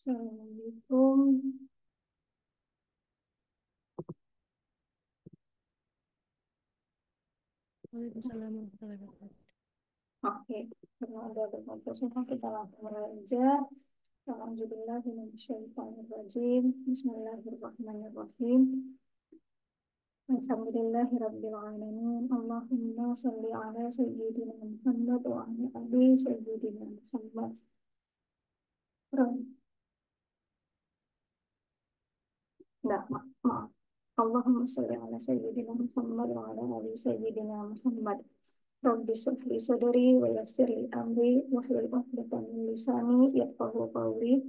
Assalamualaikum. Waalaikumsalam warahmatullahi wabarakatuh. Oke, karena ada beberapa semua kita langsung belajar. Alhamdulillah, Bismillahirrahmanirrahim. Bismillahirrahmanirrahim. Alhamdulillahirabbil alamin. Allahumma shalli ala sayyidina Muhammad wa ala ali sayyidina Muhammad. Enggak, maaf. Allahumma shalli ala sayyidina Muhammad wa ala ali sayyidina Muhammad. Rabbi shrah li sadri wa yassir li amri wahlul 'uqdatam min lisani yafqahu qawli.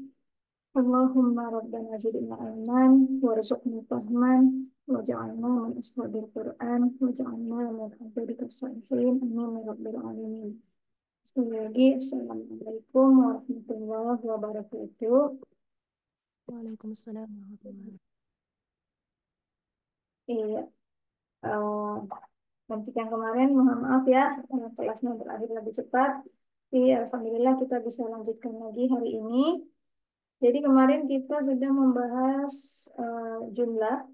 Allahumma rabbana zidna ilman warzuqna fahman waj'alna min ashabil Qur'an waj'alna min ibadika salihin amin ya rabbil alamin. Sekali lagi, Assalamualaikum warahmatullahi wabarakatuh. Waalaikumsalam warahmatullahi wabarakatuh. Iya, untuk yang kemarin mohon maaf ya, kelasnya berakhir lebih cepat. Tapi alhamdulillah kita bisa lanjutkan lagi hari ini. Jadi kemarin kita sudah membahas jumlah,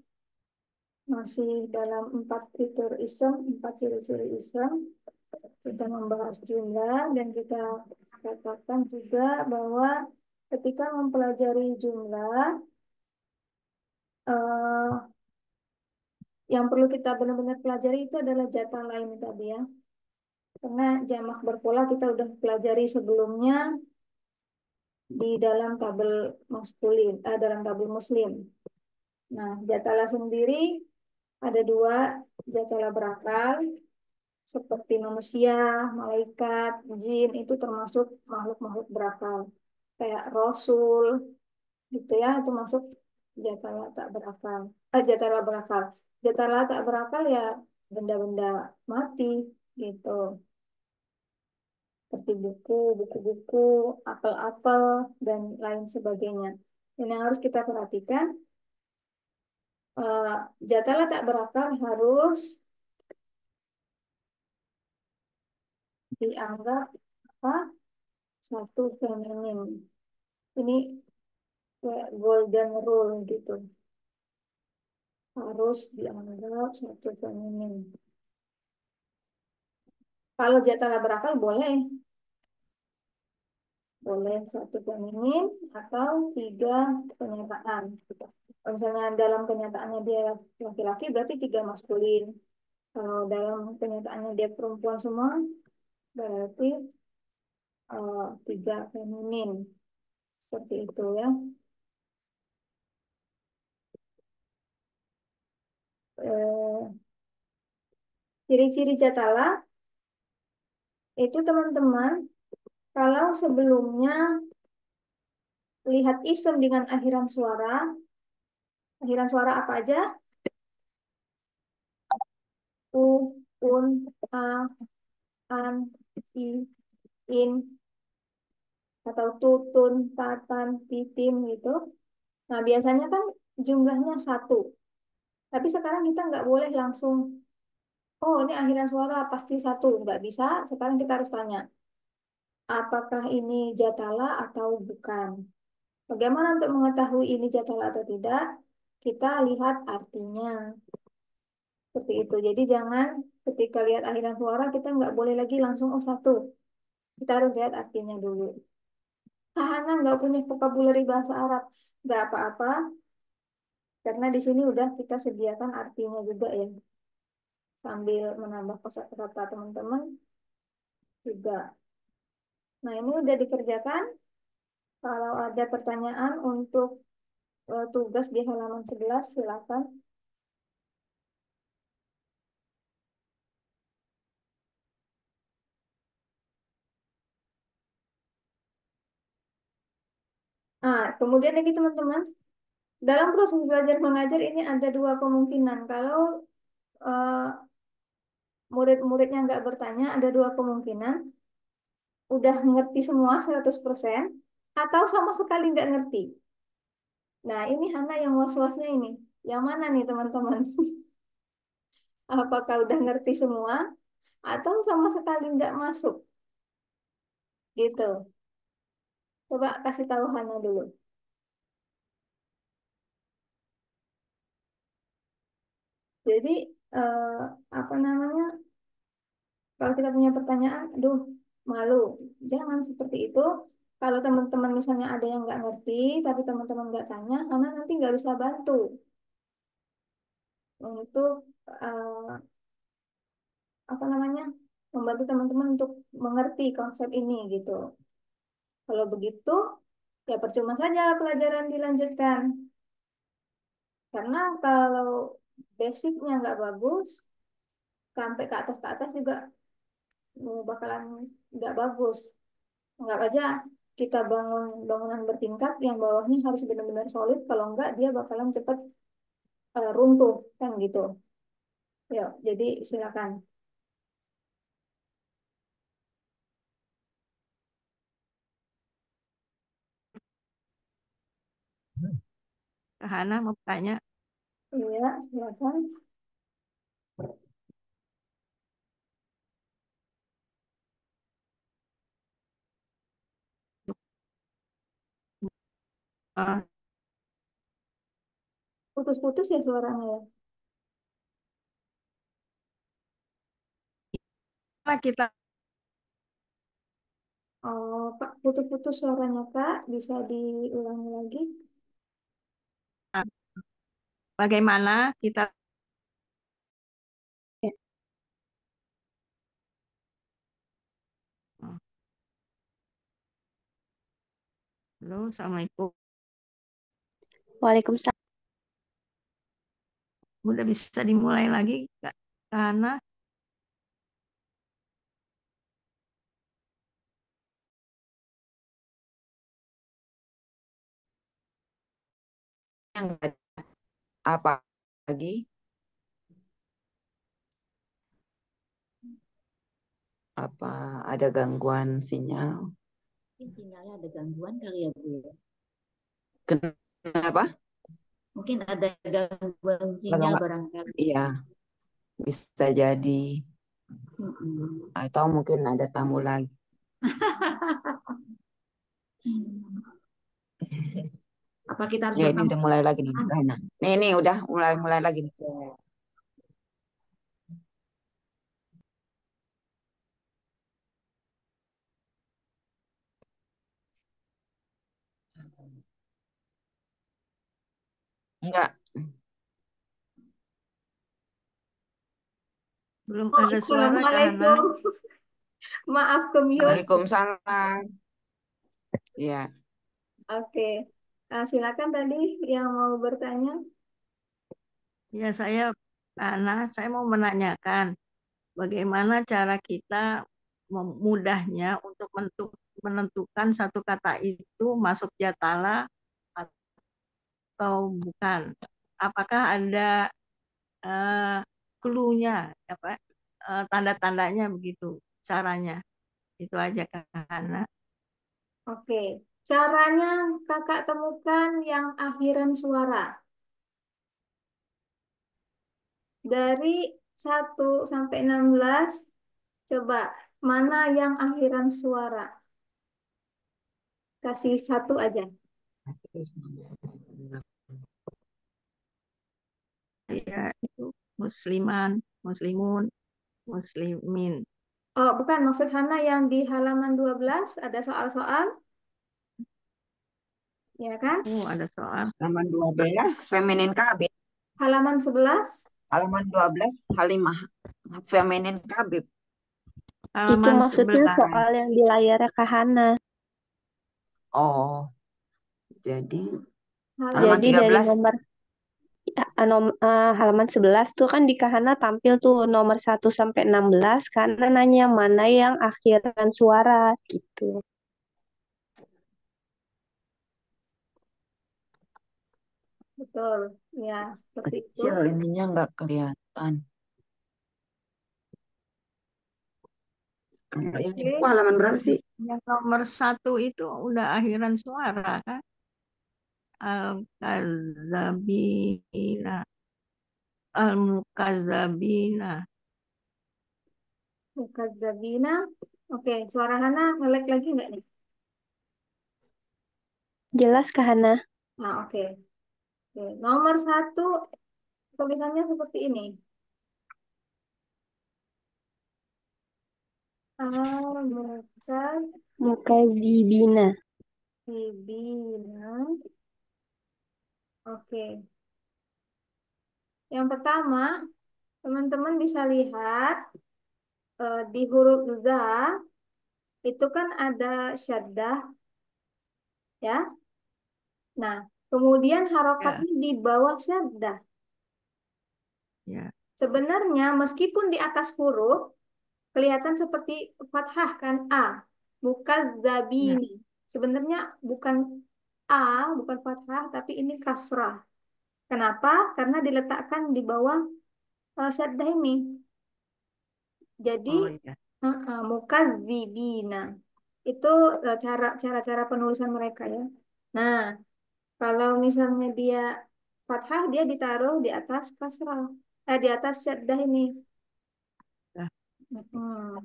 masih dalam 4 fitur isem, 4 ciri-ciri isem. Kita membahas jumlah dan kita katakan juga bahwa ketika mempelajari jumlah, eh, yang perlu kita benar-benar pelajari itu adalah jatah lain tadi ya. Karena jamak berpola kita udah pelajari sebelumnya di dalam tabel maskulin, dalam tabel muslim. Nah, jatala sendiri ada dua, jatala berakal seperti manusia, malaikat, jin itu termasuk makhluk-makhluk berakal. Kayak rasul gitu ya, itu masuk jatala tak berakal. Jatala berakal. Jatala tak berakal ya benda-benda mati gitu. Seperti buku, buku-buku, apel-apel, dan lain sebagainya. Dan yang harus kita perhatikan, eh, jatala tak berakal harus dianggap apa? Satu feminin. Ini kayak golden rule gitu. Harus dianggap satu feminin. Kalau jatala berakal boleh, boleh satu feminin atau tiga kenyataan. Kalau misalnya dalam kenyataannya dia laki-laki berarti tiga maskulin. Kalau dalam kenyataannya dia perempuan semua, berarti tiga feminin. Seperti itu ya. Eh, Ciri-ciri jatala itu teman-teman, kalau sebelumnya lihat isem dengan akhiran suara apa aja? U, un, a, an, i, in, atau tutun, tatan, titin gitu. Nah, biasanya kan jumlahnya satu. Tapi sekarang kita nggak boleh langsung, oh ini akhiran suara pasti satu. Nggak bisa, sekarang kita harus tanya, apakah ini jatala atau bukan? Bagaimana untuk mengetahui ini jatala atau tidak? Kita lihat artinya. Seperti itu. Jadi jangan ketika lihat akhiran suara, kita nggak boleh lagi langsung, oh satu. Kita harus lihat artinya dulu. Hana nggak punya vocabulary bahasa Arab. Nggak apa-apa, karena di sini udah kita sediakan artinya juga ya. Sambil menambah kosakata teman-teman juga. Nah, ini udah dikerjakan. Kalau ada pertanyaan untuk tugas di halaman 11, silakan. Nah, kemudian lagi teman-teman, dalam proses belajar mengajar ini ada dua kemungkinan. Kalau eh, murid-muridnya nggak bertanya, ada dua kemungkinan. Udah ngerti semua 100% atau sama sekali nggak ngerti. Nah, ini Hana yang was-wasnya ini. Yang mana nih teman-teman? Apakah udah ngerti semua atau sama sekali nggak masuk? Gitu. Coba kasih tahu Hana dulu. Jadi eh, apa namanya? Kalau kita punya pertanyaan, aduh malu, jangan seperti itu. Kalau teman-teman misalnya ada yang nggak ngerti, tapi teman-teman nggak tanya, karena nanti nggak bisa bantu untuk apa namanya membantu teman-teman untuk mengerti konsep ini gitu. Kalau begitu, ya percuma saja pelajaran dilanjutkan. Karena kalau basicnya nggak bagus, sampai ke atas juga bakalan nggak bagus. Nggak aja kita bangun bangunan bertingkat yang bawahnya harus benar-benar solid. Kalau nggak, dia bakalan cepat runtuh kan gitu. Ya, jadi silakan. Kak Hana mau tanya, Iya, silakan. eh, Putus-putus ya suaranya ya. karena kita Oh, Kak, putus-putus suaranya Kak. Bisa diulangi lagi? bagaimana kita Halo, Assalamualaikum. Waalaikumsalam. Udah bisa dimulai lagi, Kak Hana? Yang ada apa lagi? Apa ada gangguan sinyal? Mungkin sinyalnya ada gangguan kali ya, Bu, ya. Kenapa? Mungkin ada gangguan Kalau sinyal nggak, barangkali. iya bisa jadi. Mm-mm. Atau mungkin ada tamu lagi. Apa kita harus Ya ini bertamu? udah mulai lagi nih, Gana. Nih udah mulai mulai lagi nih. Enggak. Belum Oh, ada suara, Kak Hana. Assalamualaikum. Maaf ke mute. Waalaikumsalam. Iya. Oke. Silakan tadi yang mau bertanya. Ya, Kak Hana, saya mau menanyakan bagaimana cara kita mudahnya untuk menentukan satu kata itu masuk jatala atau bukan. Apakah ada eh, clue-nya, apa, tanda-tandanya begitu, caranya. Itu aja, Kak Hana. Oke. Caranya kakak temukan yang akhiran suara. Dari 1 sampai 16, coba mana yang akhiran suara? Kasih satu aja. Ya, itu musliman, muslimun, muslimin. Oh, bukan. Maksud Hana yang di halaman 12 ada soal-soal, ya kan? Oh, ada soal. Halaman 12 feminin kabit. Halaman 11. Halaman 12 Halimah feminin kabit. Itu Halaman maksudnya 11. soal yang di layarnya Kahana. Oh, jadi halaman Halaman Jadi dari 13. nomor halaman 11 tuh kan di Kahana tampil tuh nomor 1 sampai 16 karena nanya mana yang akhiran suara gitu. betul. Ya, seperti itu. Kecil ininya nggak kelihatan. Kalau yang di buku Oke. halaman berapa sih? Yang nomor 1 itu udah akhiran suara kan? Al-Kazabina, Al-Mukazabina. Zabina. Oke, suara Hana ngelek lagi nggak nih? Jelas Kahana? Nah, oke. Oke. Nomor 1 tulisannya seperti ini. Mukadzibina. Al-mukadzibina. Oke. Yang pertama, teman-teman bisa lihat di huruf za itu kan ada syaddah ya. Nah, kemudian Ya, harokatnya di bawah syaddah. ya, Sebenarnya meskipun di atas huruf kelihatan seperti fathah kan A, ya. mukadzabini. Sebenarnya bukan A, bukan fathah, tapi ini kasrah. Kenapa? Karena diletakkan di bawah syaddah ini. Jadi Oh iya. mukadzibina. Itu cara-cara penulisan mereka ya. Nah, kalau misalnya dia fathah, dia ditaruh di atas kasrah. Di atas syaddah ini. Ya. Mm-mm.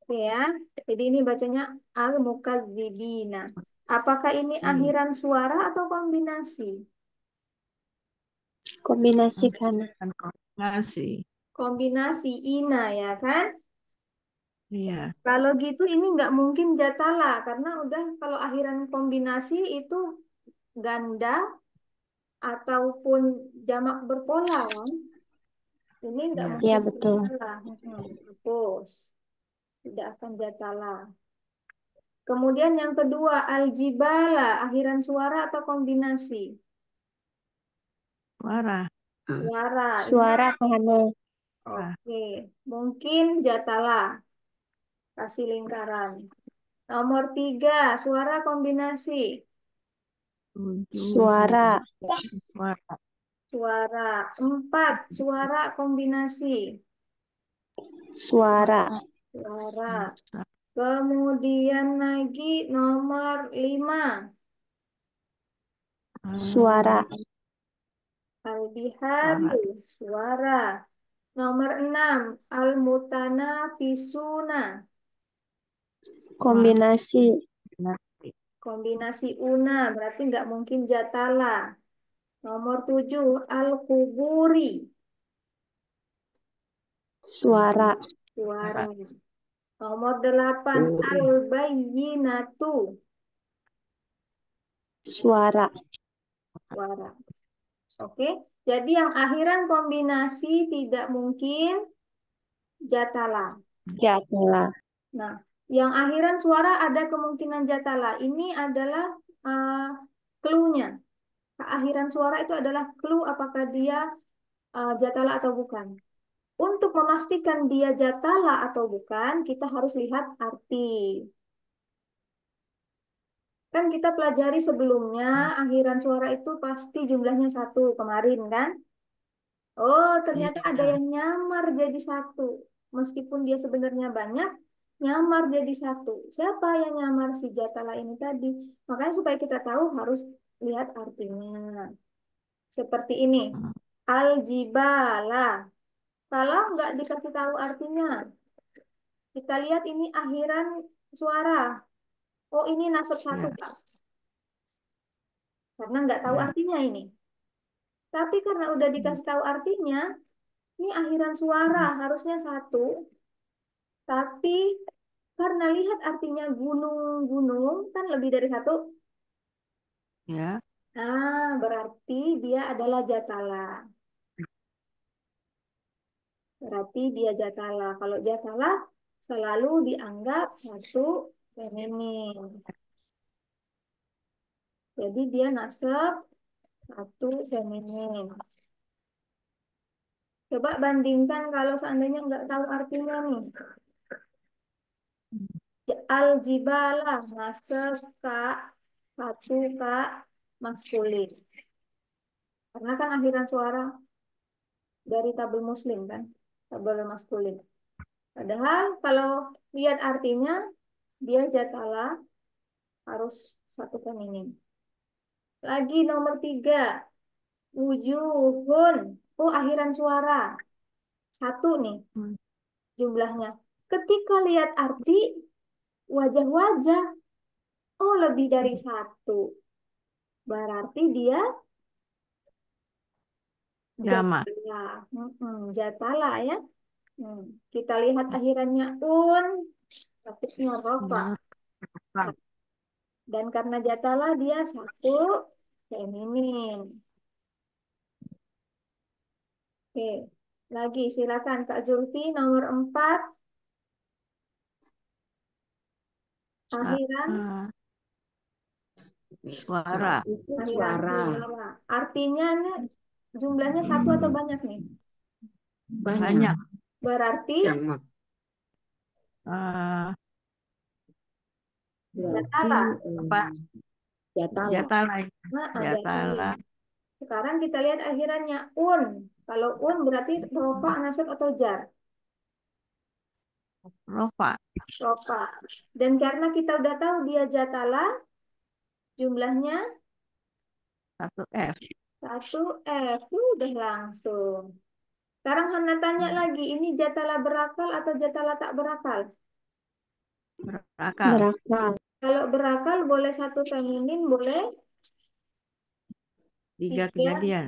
Oke ya. Jadi ini bacanya al-mukadzibina. Apakah ini Iya. akhiran suara atau kombinasi? Kombinasi kana. Kan kombinasi. Kombinasi ina ya kan? Iya. Kalau gitu ini nggak mungkin jatala karena udah kalau akhiran kombinasi itu ganda ataupun jamak berpola kan? Ini nggak Iya. Ya, mungkin betul. jatala. Hapus. Tidak akan jatala. Kemudian yang kedua, aljibala, akhiran suara atau kombinasi? Suara. Suara. Ini Suara kana. Suara. oke. Mungkin jatala. Kasih lingkaran. Nomor 3, suara kombinasi. Suara. Suara. Suara. 4, suara kombinasi. Suara. Suara. Kemudian lagi nomor 5, Suara. albiharu. Suara. Nomor 6, almutanafisuna. Kombinasi. Kombinasi una, berarti nggak mungkin jatala. Nomor 7, al-kuburi. Suara. Suara. Nomor 8, al-bayyinatu. Suara. Suara. Oke, jadi yang akhiran kombinasi tidak mungkin jatala. Jatala. Nah, yang akhiran suara ada kemungkinan jatala. Ini adalah clue-nya. Keakhiran suara itu adalah clue apakah dia jatala atau bukan. Untuk memastikan dia jatala atau bukan, kita harus lihat arti. Kan kita pelajari sebelumnya, akhiran suara itu pasti jumlahnya 1 kemarin kan? Oh, ternyata ada Iya. yang nyamar jadi 1. Meskipun dia sebenarnya banyak, nyamar jadi 1. Siapa yang nyamar si jatala ini tadi? Makanya supaya kita tahu harus lihat artinya. Seperti ini. Aljibala. Kalau nggak dikasih tahu artinya, kita lihat ini akhiran suara. Oh, ini nasab 1, Iya. Pak. Karena nggak tahu Iya. artinya ini. Tapi karena udah dikasih tahu artinya, ini akhiran suara harusnya 1. Tapi karena lihat artinya gunung-gunung, kan lebih dari 1. Ya. Nah, berarti dia adalah jatala. Berarti dia jatala. Kalau jatala selalu dianggap 1 feminin. Jadi dia nasab 1 feminin. Coba bandingkan kalau seandainya nggak tahu artinya nih. Al-jibala nasab kak 1 kak maskulin. Karena kan akhiran suara dari tabel muslim kan, tabel maskulin. Padahal kalau lihat artinya dia jatala harus 1 feminin. Lagi nomor 3, wujuhun. Oh, akhiran suara 1 nih jumlahnya. Ketika lihat arti wajah-wajah, oh lebih dari 1. Berarti dia Jamak. Jatala. Jatala ya. Hmm. Kita lihat akhirannya un, statusnya rofa. Ya. Pak. Dan karena jatala dia satu feminin. Oke, lagi silakan Kak Zulfi nomor 4 Sa- akhiran ah, Suara suara. itu akhiran suara suara. Artinya ini jumlahnya satu atau banyak nih? banyak. Banyak. Berarti Jamak. Ah, Berarti jatala. apa? jatala. Jatala. Nah, Jatala. jatala. Sekarang kita lihat akhirannya un. Kalau un berarti rofa, nasab atau jar? Rofa. Rofa. Dan karena kita udah tahu dia jatala, jumlahnya Satu F. 1F. Udah langsung. Sekarang Hana tanya lagi, ini jatala berakal atau jatala tak berakal? Berakal. Berakal. Kalau berakal boleh satu feminin, boleh 3 tiga, kejadian.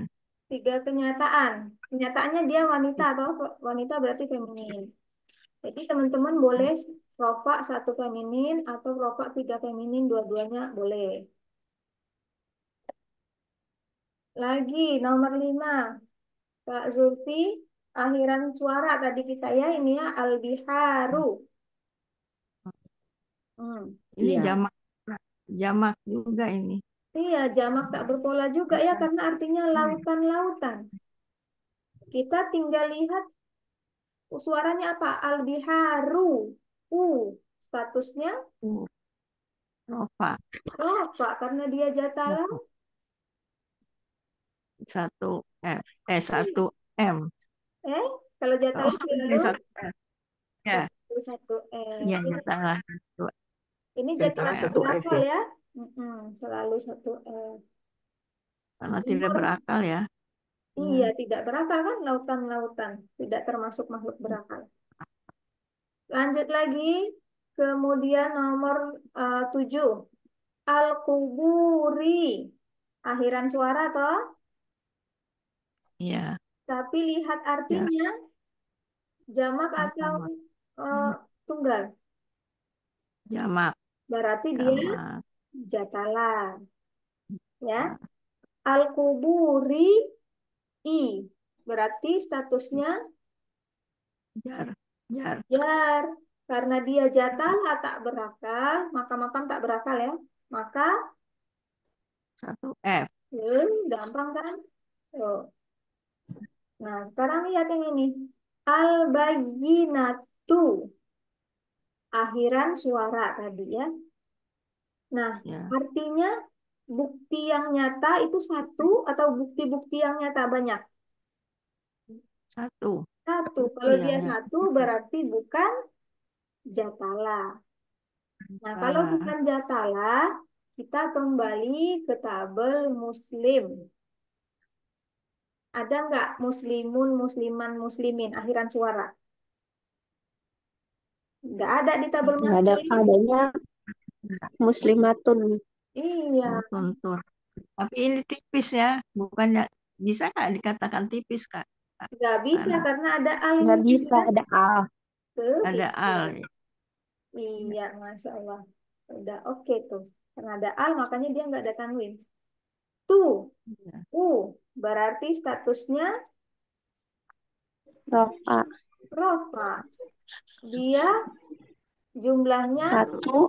3 kenyataan. Kenyataannya dia wanita atau wanita berarti feminin. Jadi teman-teman boleh rofa satu feminin atau rofa 3 feminin, dua-duanya boleh. Lagi nomor 5, Kak Zulfi, akhiran suara tadi kita ya, ini ya al-biharu. Ini Iya. jamak. Jamak juga ini. Iya, jamak tak berpola juga ya, karena artinya lautan-lautan. Kita tinggal lihat suaranya apa? Al-biharu. Statusnya Rofa. rofa, karena dia jatala. Satu F. Satu M. Kalau jatala Oh, selalu satu F. Ya. satu Iya, F. jatala. Ini Jatala jatala satu F berakal ya. ya. Selalu satu F. Karena tidak berakal ya. Iya, tidak berakal kan, lautan-lautan. Tidak termasuk makhluk berakal. Lanjut lagi. Kemudian nomor 7. Al-kuburi. Akhiran suara toh. Iya. Tapi lihat Ya. artinya. Jamak atau tunggal. Jamak. Berarti dia Jamak. jatala. Ya. Ya. Al-kuburi berarti statusnya Jar. Jar. jar. Karena dia jatala tak berakal, maka makam tak berakal ya. Maka Satu F. gampang kan? Tuh. Nah, sekarang lihat yang ini. Al-bayyinatu. Akhiran suara tadi ya. Nah, Ya. artinya bukti yang nyata itu satu atau bukti-bukti yang nyata banyak? Satu. Satu. Bukti Kalau dia yang nyata. satu berarti bukan jatala. Nah, kalau Ah, bukan jatala, kita kembali ke tabel muslim. Ada nggak muslimun, musliman, muslimin, akhiran suara? Nggak ada di tabel Nggak ada, maskulin. adanya muslimatun. Iya, oh, tuntur. Tapi ini tipis ya, bukannya bisa nggak dikatakan tipis Kak? nggak bisa Karena karena ada al Nggak ini bisa, kan. ada A. ada al. Iya, Masya Allah. Udah oke tuh. Karena ada al, makanya dia nggak ada tanwin. Tuh, Ya. berarti statusnya Rofa. rofa. Dia jumlahnya Satu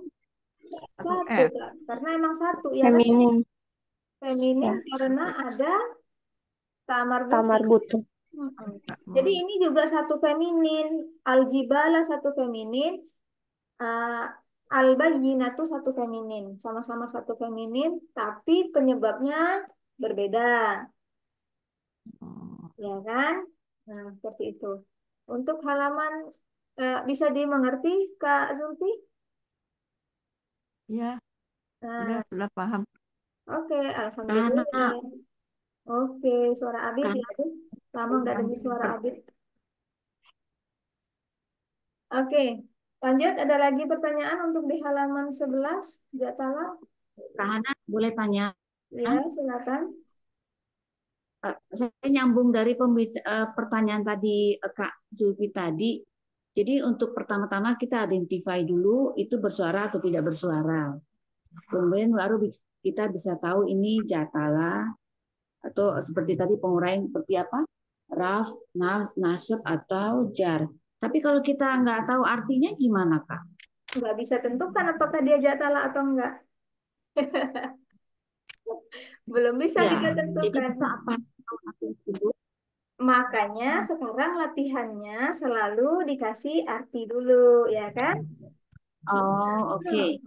Satu satu, F. Kak. Karena emang satu ya kan? feminin. Feminin Ya. karena ada tamar Tamar butik. butuh. Jadi ini juga satu feminin. Aljibala satu feminin. Uh, Al-bayyinatu satu feminin. Sama-sama satu feminin, tapi penyebabnya berbeda. Oh, Ya kan? Nah, seperti itu. Untuk halaman bisa dimengerti, Kak Zulfi? ya, Nah, sudah paham. oke, Karena alhamdulillah. Oke, suara Abid ya. karena Lama nggak dengar suara Abid. Oke, lanjut. Ada lagi pertanyaan untuk di halaman 11, Jatala? Kak Hana boleh tanya, Ya, silakan. Saya nyambung dari pertanyaan tadi Kak Zulfi tadi. Jadi untuk pertama-tama kita identify dulu itu bersuara atau tidak bersuara. Kemudian baru kita bisa tahu ini jatala atau seperti tadi penguraian seperti apa? Raf, nasab atau jar. Tapi kalau kita nggak tahu artinya gimana Kak? Nggak bisa tentukan apakah dia jatala atau enggak. Belum bisa Ya, kita jadi tentukan. kita apa tahu arti dulu? Makanya sekarang latihannya selalu dikasih arti dulu, ya kan? Oh, oke.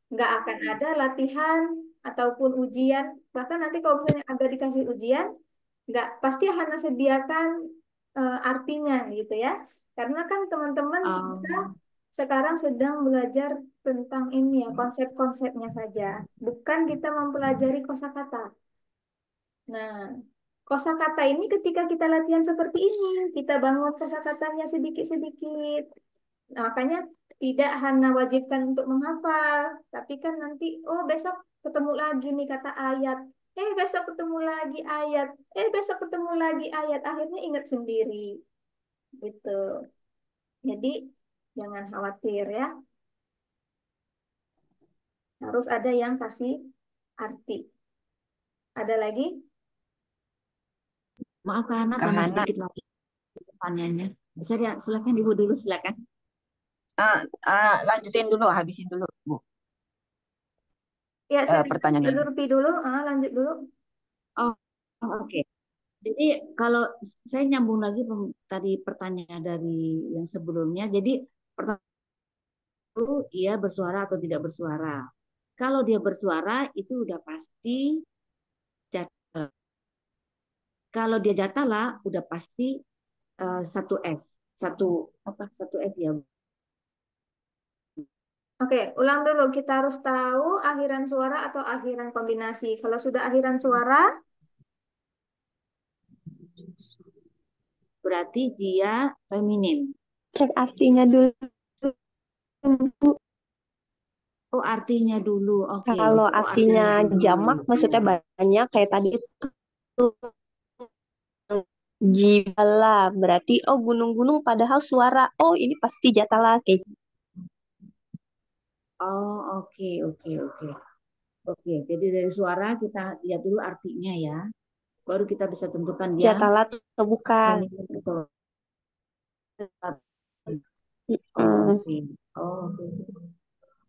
Nggak akan ada latihan ataupun ujian. Bahkan nanti kalau misalnya ada dikasih ujian, nggak pasti Hana sediakan artinya gitu ya. Karena kan teman-teman kita Oh, sekarang sedang belajar tentang ini ya, konsep-konsepnya saja. Bukan kita mempelajari kosakata. Nah, kosakata ini ketika kita latihan seperti ini, kita bangun kosakatanya sedikit-sedikit. Nah, makanya tidak hanya wajibkan untuk menghafal, tapi kan nanti, oh besok ketemu lagi nih kata ayat, besok ketemu lagi ayat, besok ketemu lagi ayat, akhirnya ingat sendiri, gitu. Jadi jangan khawatir ya, harus ada yang kasih arti. Ada lagi? maaf karena Kak tambah Hana, sedikit lagi pertanyaannya. Bisa ya, silakan Ibu dulu silakan. lanjutin dulu, habisin dulu, Bu, Ya, saya pertanyaan Ibu. Zurfi dulu, lanjut dulu. Oh, oke. Jadi kalau saya nyambung lagi tadi pertanyaan dari yang sebelumnya. Jadi pertama dulu dia bersuara atau tidak bersuara. Kalau dia bersuara itu udah pasti jatala. Kalau dia jatala udah pasti satu F, satu apa? Satu F ya. Oke, ulang dulu. Kita harus tahu akhiran suara atau akhiran kombinasi. Kalau sudah akhiran suara, Berarti dia feminin. Cek artinya dulu. Oh, artinya dulu. Oke, Kalau oke. Oh, artinya artinya dulu. jamak, maksudnya banyak kayak tadi itu Jibala, berarti oh gunung-gunung padahal suara. Oh, ini pasti Jatala kayak gitu. Oh, oke, oke, oke. Oke, jadi dari suara kita lihat dulu artinya ya. Baru kita bisa tentukan dia Jatala atau bukan. feminin atau Hmm. oke. Oh, oke.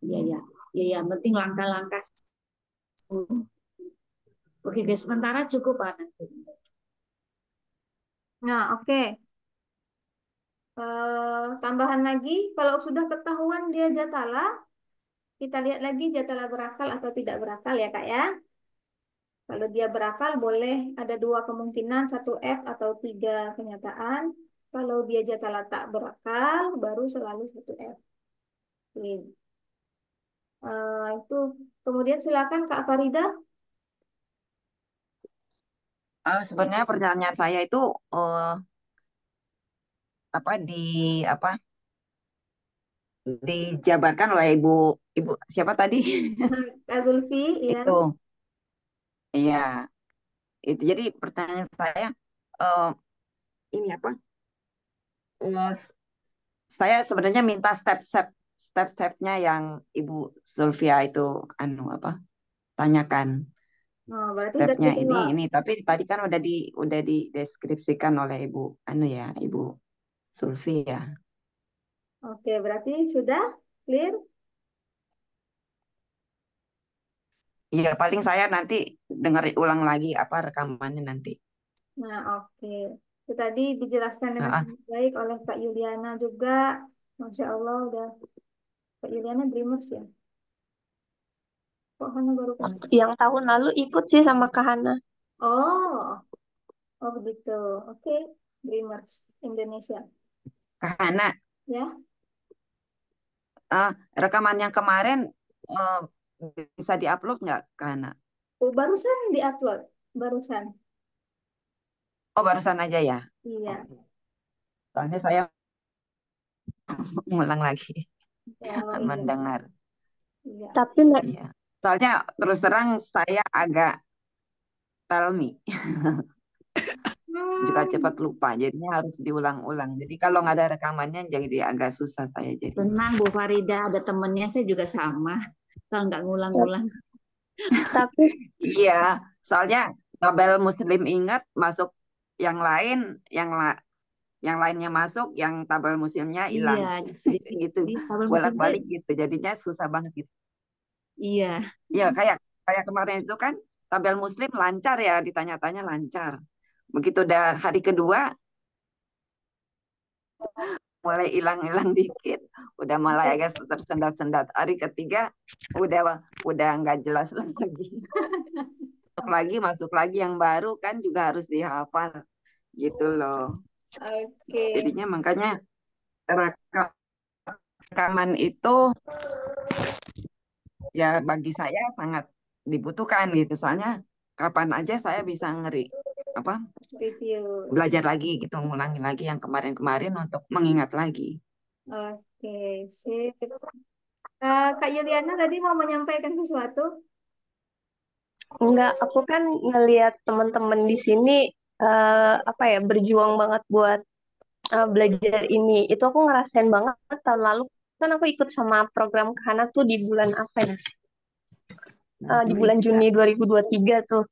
Iya, ya. Iya, ya. Penting langkah-langkah. Oke, guys. Sementara cukup, Ana. nah oke. Tambahan lagi, kalau sudah ketahuan dia jatala, kita lihat lagi jatala berakal atau tidak berakal ya Kak ya. Kalau dia berakal boleh ada dua kemungkinan, satu F atau tiga kenyataan. Kalau dia jatala tak berakal, baru selalu satu F. Oke. Itu kemudian silakan Kak Farida. Sebenarnya pertanyaan saya itu apa apa dijabarkan oleh ibu ibu siapa tadi? Kak Zulfi, ya. Itu, iya, itu. Jadi pertanyaan saya, eh, ini apa? Eh, saya sebenarnya minta step-stepnya yang Ibu Zulfia itu anu apa? Tanyakan Oh, berarti udah stepnya terjawab. ini. Tapi tadi kan udah dideskripsikan oleh Ibu anu ya, Ibu Zulfia. Oke, berarti sudah clear? Iya, paling saya nanti dengar ulang lagi apa rekamannya nanti. Nah, oke. Itu tadi dijelaskan dengan Ah, sangat baik oleh Kak Yuliana juga. Masya Allah, udah Kak Yuliana Dreamers ya. Kok Hana baru kenal? Yang tahun lalu ikut sih sama Kak Hana. Oh, oh begitu. Oke, Dreamers Indonesia. Kak Hana, Ya, ah, rekaman yang kemarin eh, bisa diupload nggak, Kak Hana? oh, barusan diupload. Barusan. Oh, barusan aja ya. Iya. Oke. Soalnya saya ngulang lagi Oh, iya. mendengar. Iya. Tapi Iya. Soalnya terus terang saya agak tell me. juga cepat lupa. Jadinya harus diulang-ulang. Jadi kalau nggak ada rekamannya jadi agak susah saya jadi. Tenang Bu Farida, ada temennya saya juga sama. Kalau nggak ngulang-ngulang. Tapi Iya, soalnya tabel Muslim ingat masuk yang lain, yang lainnya masuk, yang tabel Muslimnya hilang. Iya, Jadi gitu, di tabel musim bolak-balik gitu. Jadinya susah banget gitu. iya. Ya, kayak kemarin itu kan tabel Muslim lancar ya, ditanya-tanya lancar. Begitu udah hari kedua mulai hilang-hilang dikit, udah mulai agak tersendat-sendat. Hari ketiga udah nggak jelas lagi. Masuk lagi yang baru kan juga harus dihafal gitu loh. Oke. Jadinya makanya rekaman itu ya bagi saya sangat dibutuhkan gitu. Soalnya kapan aja saya bisa apa Review. belajar lagi gitu, ngulangi lagi yang kemarin-kemarin untuk mengingat lagi. Oke, sip. Kak Yuliana tadi mau menyampaikan sesuatu? enggak, aku kan ngelihat teman-teman di sini apa ya berjuang banget buat belajar ini. Itu aku ngerasain banget tahun lalu kan aku ikut sama program Kahana tuh di bulan apa ya? Di bulan Juni 2023 tuh.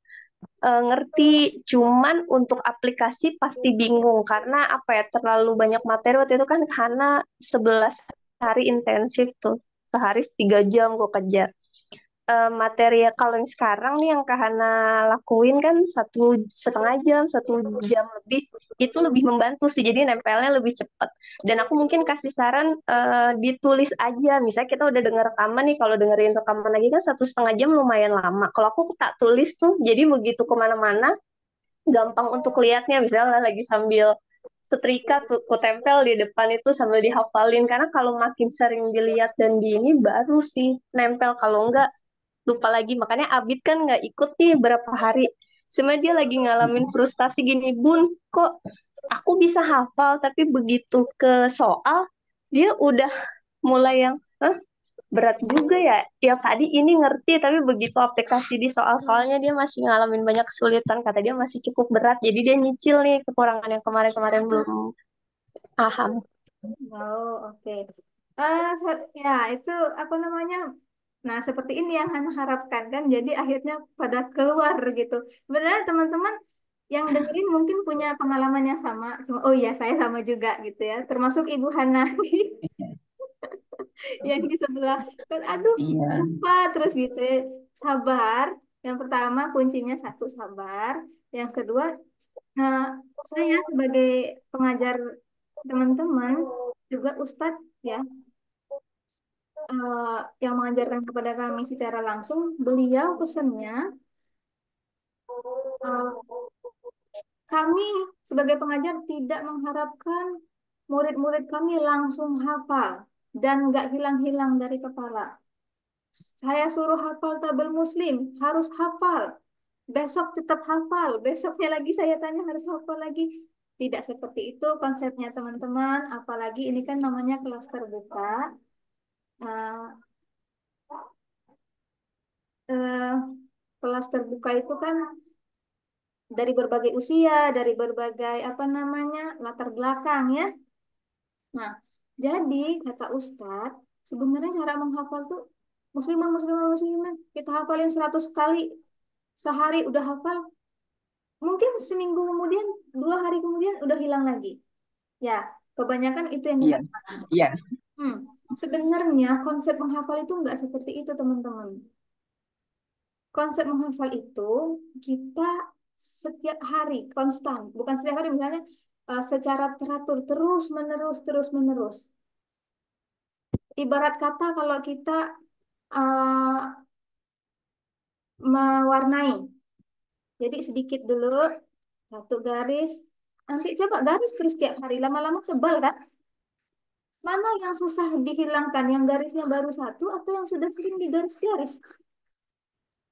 Ngerti, cuman untuk aplikasi pasti bingung karena apa ya terlalu banyak materi waktu itu kan karena 11 hari intensif tuh sehari 3 jam gue kejar. Materi ya kalau yang sekarang nih yang Kahana lakuin kan 1,5 jam 1 jam lebih itu lebih membantu sih jadi nempelnya lebih cepat dan aku mungkin kasih saran ditulis aja misalnya kita udah denger rekaman nih kalau dengerin rekaman lagi kan 1,5 jam lumayan lama kalau aku tak tulis tuh jadi begitu kemana-mana gampang untuk lihatnya misalnya lagi sambil setrika tuh ku tempel di depan itu sambil dihafalin karena kalau makin sering dilihat dan di ini baru sih nempel kalau enggak lupa lagi makanya Abid kan nggak ikut nih berapa hari sebenarnya dia lagi ngalamin frustasi gini Bun kok aku bisa hafal tapi begitu ke soal dia udah mulai yang "Hah? Berat juga ya ya tadi ini ngerti tapi begitu aplikasi di soal-soalnya dia masih ngalamin banyak kesulitan kata dia masih cukup berat jadi dia nyicil nih kekurangan yang kemarin-kemarin belum paham. Oh, oke. Ya, itu apa namanya? Nah, seperti ini yang Hana harapkan kan. Jadi akhirnya pada keluar gitu. Sebenarnya teman-teman yang dengerin mungkin punya pengalaman yang sama. Cuma, oh iya, saya sama juga gitu ya. Termasuk Ibu Hana yang di sebelah. Kan, aduh, Iya. lupa terus gitu ya. Sabar. Yang pertama kuncinya satu sabar. Yang kedua, nah, saya sebagai pengajar teman-teman juga Ustadz ya eh, yang mengajarkan kepada kami secara langsung, beliau pesannya eh, kami sebagai pengajar tidak mengharapkan murid-murid kami langsung hafal dan nggak hilang-hilang dari kepala. Saya suruh hafal tabel Muslim, harus hafal. Besok tetap hafal, besoknya lagi saya tanya harus hafal lagi. Tidak seperti itu konsepnya teman-teman, apalagi ini kan namanya kelas terbuka. Nah, eh, kelas terbuka itu kan dari berbagai usia, dari berbagai apa namanya latar belakang ya. Nah, jadi kata Ustadz, sebenarnya cara menghafal tuh musliman, musliman, musliman. Kita hafalin 100 kali sehari udah hafal. Mungkin seminggu kemudian, 2 hari kemudian udah hilang lagi. Ya, kebanyakan itu yang kita. Iya. Iya. Hmm, sebenarnya konsep menghafal itu nggak seperti itu teman-teman. Konsep menghafal itu kita setiap hari konstan, bukan setiap hari misalnya secara teratur terus menerus. Ibarat kata kalau kita uh, mewarnai, jadi sedikit dulu satu garis, nanti coba garis terus tiap hari, lama-lama tebal kan? Mana yang susah dihilangkan, yang garisnya baru satu atau yang sudah sering digaris-garis?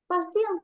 Pasti yang